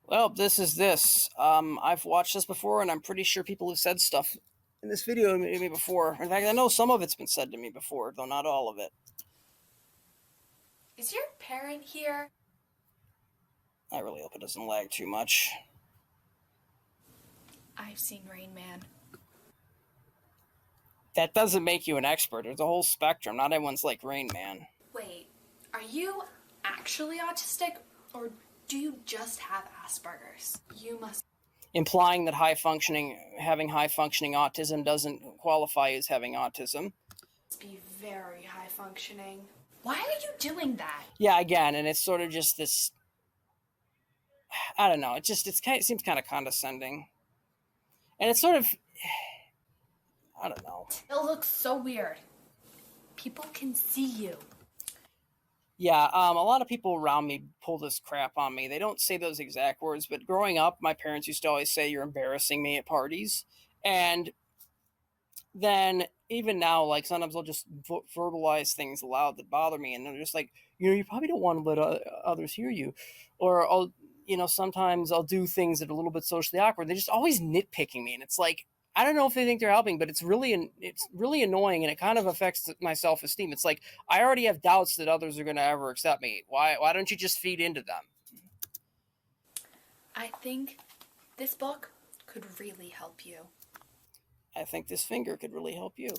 Well, this is this. I've watched this before, and I'm pretty sure people have said stuff in this video to me before. In fact, I know some of it's been said to me before, though not all of it. Is your parent here? I really hope it doesn't lag too much. I've seen Rain Man. That doesn't make you an expert. There's a whole spectrum. Not everyone's like Rain Man. Wait, are you actually autistic, or do you just have Asperger's? You must Implying that having high functioning autism doesn't qualify as having autism. be very high functioning. Why are you doing that? Yeah, again, and it's sort of just this. I don't know. It seems kind of condescending, and it's sort of. I don't know. It looks so weird. People can see you. Yeah, a lot of people around me pull this crap on me. They don't say those exact words, but growing up, my parents used to always say, "You're embarrassing me" at parties. And then even now, like sometimes I'll just verbalize things aloud that bother me, and they're just like, you probably don't want to let others hear you, or sometimes I'll do things that are a little bit socially awkward. They're just always nitpicking me, and it's like, I don't know if they think they're helping, but it's really annoying, and it kind of affects my self-esteem. It's like I already have doubts that others are going to ever accept me. Why don't you just feed into them? I think this book could really help you. I think this finger could really help you.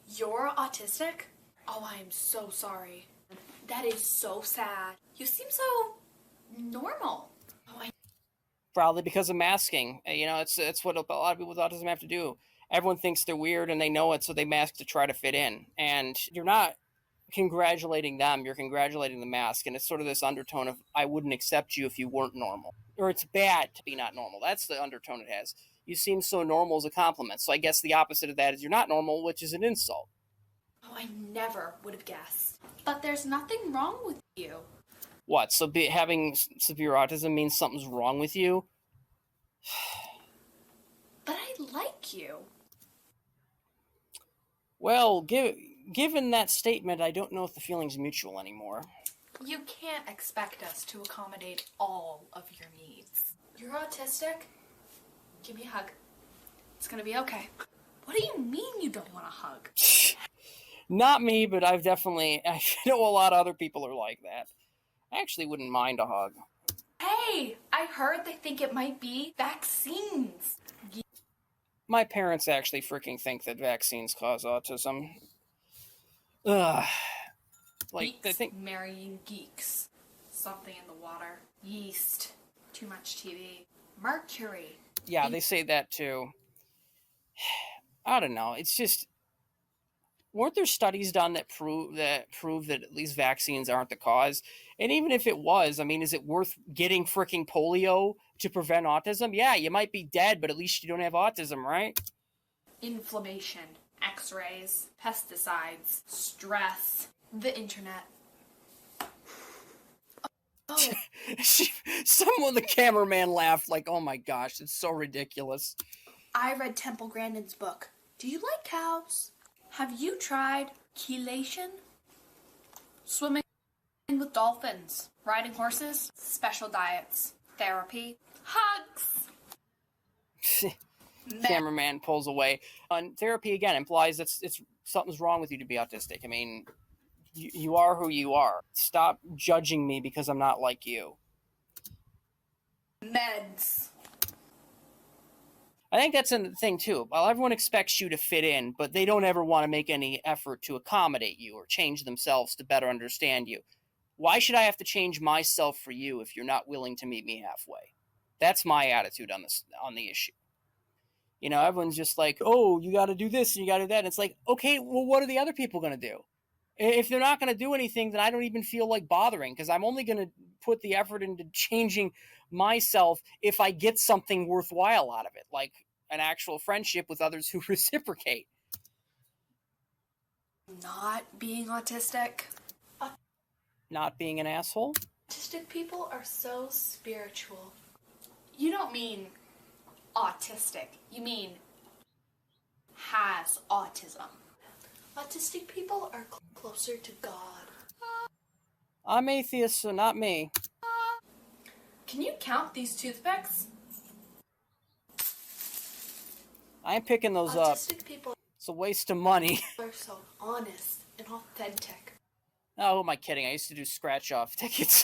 You're autistic? Oh, I am so sorry. That is so sad. You seem so normal. Probably because of masking. It's what a lot of people with autism have to do. Everyone thinks they're weird and they know it, so they mask to try to fit in. And you're not congratulating them, you're congratulating the mask. And it's sort of this undertone of, I wouldn't accept you if you weren't normal. Or it's bad to be not normal. That's the undertone it has. You seem so normal as a compliment. So I guess the opposite of that is you're not normal, which is an insult. Oh, I never would have guessed. But there's nothing wrong with you. What? So having severe autism means something's wrong with you? But I like you. Well, given that statement, I don't know if the feeling's mutual anymore. You can't expect us to accommodate all of your needs. You're autistic? Give me a hug. It's gonna be okay. What do you mean you don't want a hug? Not me, but I know a lot of other people are like that. I actually wouldn't mind a hug. Hey, I heard they think it might be vaccines. My parents actually freaking think that vaccines cause autism. Ugh. Like, Geeks they think marrying geeks. Something in the water. Yeast. Too much TV. Mercury. Yeah, they say that too. I don't know. It's just, weren't there studies done that prove that at least vaccines aren't the cause? And even if it was, I mean, is it worth getting freaking polio to prevent autism? Yeah, you might be dead, but at least you don't have autism, right? Inflammation. X-rays. Pesticides. Stress. The internet. Oh. The cameraman laughed like, oh my gosh, it's so ridiculous. I read Temple Grandin's book. Do you like cows? Have you tried chelation? Swimming with dolphins, riding horses, special diets, therapy, hugs. Cameraman pulls away. And therapy again implies that it's something's wrong with you to be autistic. I mean, you are who you are. Stop judging me because I'm not like you. Meds. I think that's a thing too. Well, everyone expects you to fit in, but they don't ever want to make any effort to accommodate you or change themselves to better understand you. Why should I have to change myself for you if you're not willing to meet me halfway? That's my attitude on the issue. Everyone's just like, oh, you got to do this and you got to do that. And it's like, okay, well, what are the other people going to do? If they're not going to do anything, then I don't even feel like bothering, because I'm only going to put the effort into changing myself if I get something worthwhile out of it, like an actual friendship with others who reciprocate. Not being autistic. Not being an asshole? Autistic people are so spiritual. You don't mean autistic. You mean has autism. Autistic people are closer to God. I'm atheist, so not me. Can you count these toothpicks? I'm picking those up. Autistic people It's a waste of money. are so honest and authentic. Oh, who am I kidding? I used to do scratch-off tickets.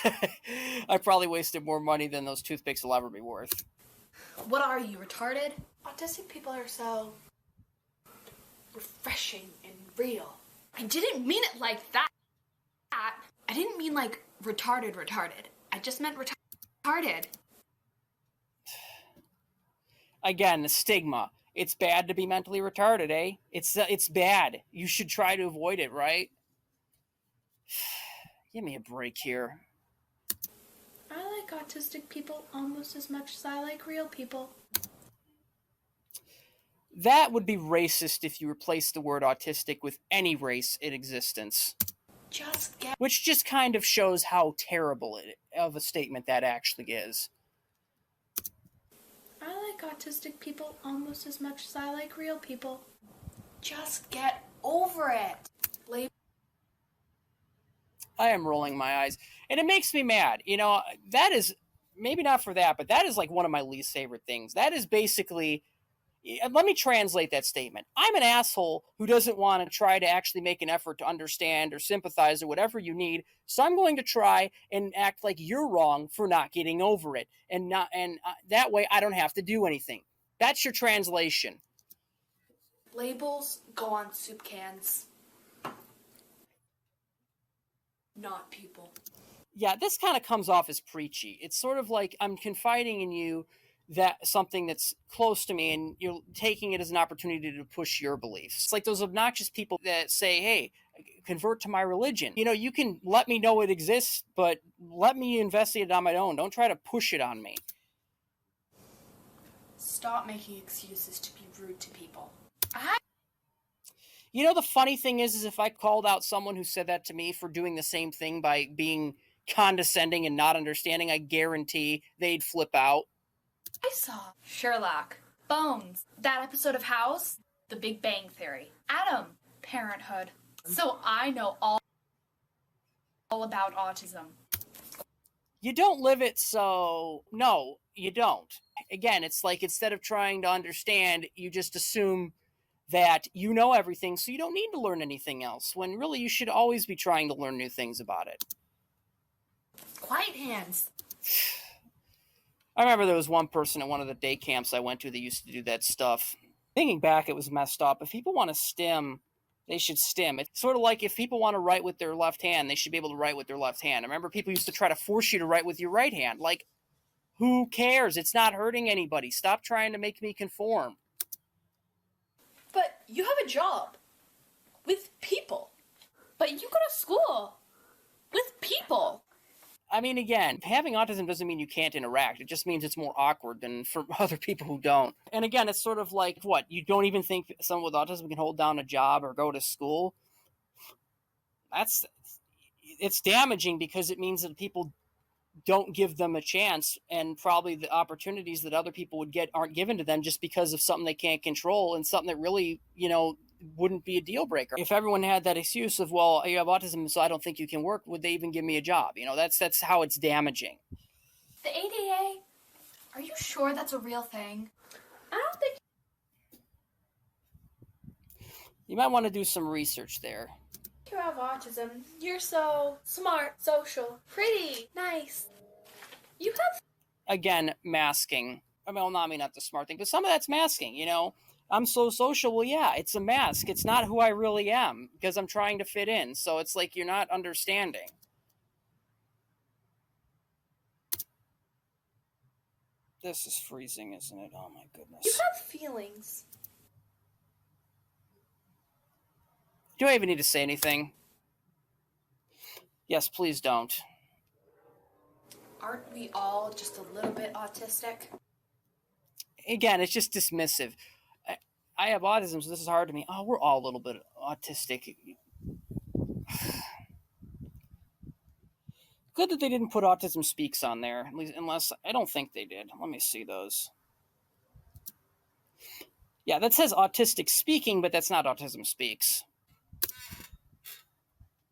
I probably wasted more money than those toothpicks will ever be worth. What are you, retarded? Autistic people are so refreshing and real. I didn't mean it like that. I didn't mean like retarded. I just meant retarded. Again, the stigma. It's bad to be mentally retarded, eh? It's bad. You should try to avoid it, right? Give me a break here. I like autistic people almost as much as I like real people. That would be racist if you replaced the word autistic with any race in existence. Which just kind of shows how terrible of a statement that actually is. I like autistic people almost as much as I like real people. Just get over it. I am rolling my eyes. And it makes me mad. You know, that is, maybe not for that, but that is like one of my least favorite things. That is basically, let me translate that statement. I'm an asshole who doesn't want to try to actually make an effort to understand or sympathize or whatever you need. So I'm going to try and act like you're wrong for not getting over it. And that way I don't have to do anything. That's your translation. Labels go on soup cans. Not people. Yeah, this kind of comes off as preachy. It's sort of like I'm confiding in you that something that's close to me and you're taking it as an opportunity to push your beliefs. It's like those obnoxious people that say, hey, convert to my religion. You know, you can let me know it exists, but let me investigate it on my own. Don't try to push it on me. Stop making excuses to be rude to people. You know, the funny thing is if I called out someone who said that to me for doing the same thing by being condescending and not understanding, I guarantee they'd flip out. I saw Sherlock, Bones, that episode of House, The Big Bang Theory, Adam, Parenthood. So I know all about autism. You don't live it, so no, you don't. Again, it's like instead of trying to understand, you just assume that you know everything, so you don't need to learn anything else, when really you should always be trying to learn new things about it. Quiet hands. I remember there was one person at one of the day camps I went to that used to do that stuff. Thinking back, it was messed up. If people want to stim, they should stim. It's sort of like if people want to write with their left hand, they should be able to write with their left hand. I remember people used to try to force you to write with your right hand. Like, who cares? It's not hurting anybody. Stop trying to make me conform. But you have a job with people. But you go to school with people. I mean, again, having autism doesn't mean you can't interact. It just means it's more awkward than for other people who don't. And again, it's sort of like, what, you don't even think someone with autism can hold down a job or go to school? It's damaging because it means that people don't give them a chance, and probably the opportunities that other people would get aren't given to them just because of something they can't control and something that really, you know, wouldn't be a deal breaker. If everyone had that excuse of, well, you have autism, so I don't think you can work, would they even give me a job? You know, that's how it's damaging. The ADA, are you sure that's a real thing? I don't think. You might want to do some research there. You have autism. You're so smart, social, pretty, nice. You have... Again, masking. I mean, well, not the smart thing, but some of that's masking, you know? I'm so social. Well, yeah, it's a mask. It's not who I really am because I'm trying to fit in. So it's like you're not understanding. This is freezing, isn't it? Oh, my goodness. You have feelings. Do I even need to say anything? Yes, please don't. Aren't we all just a little bit autistic? Again, it's just dismissive. I have autism, so this is hard to me. Oh, we're all a little bit autistic. Good that they didn't put Autism Speaks on there, at least, unless I don't think they did. Let me see those. Yeah, that says Autistic Speaking, but that's not Autism Speaks.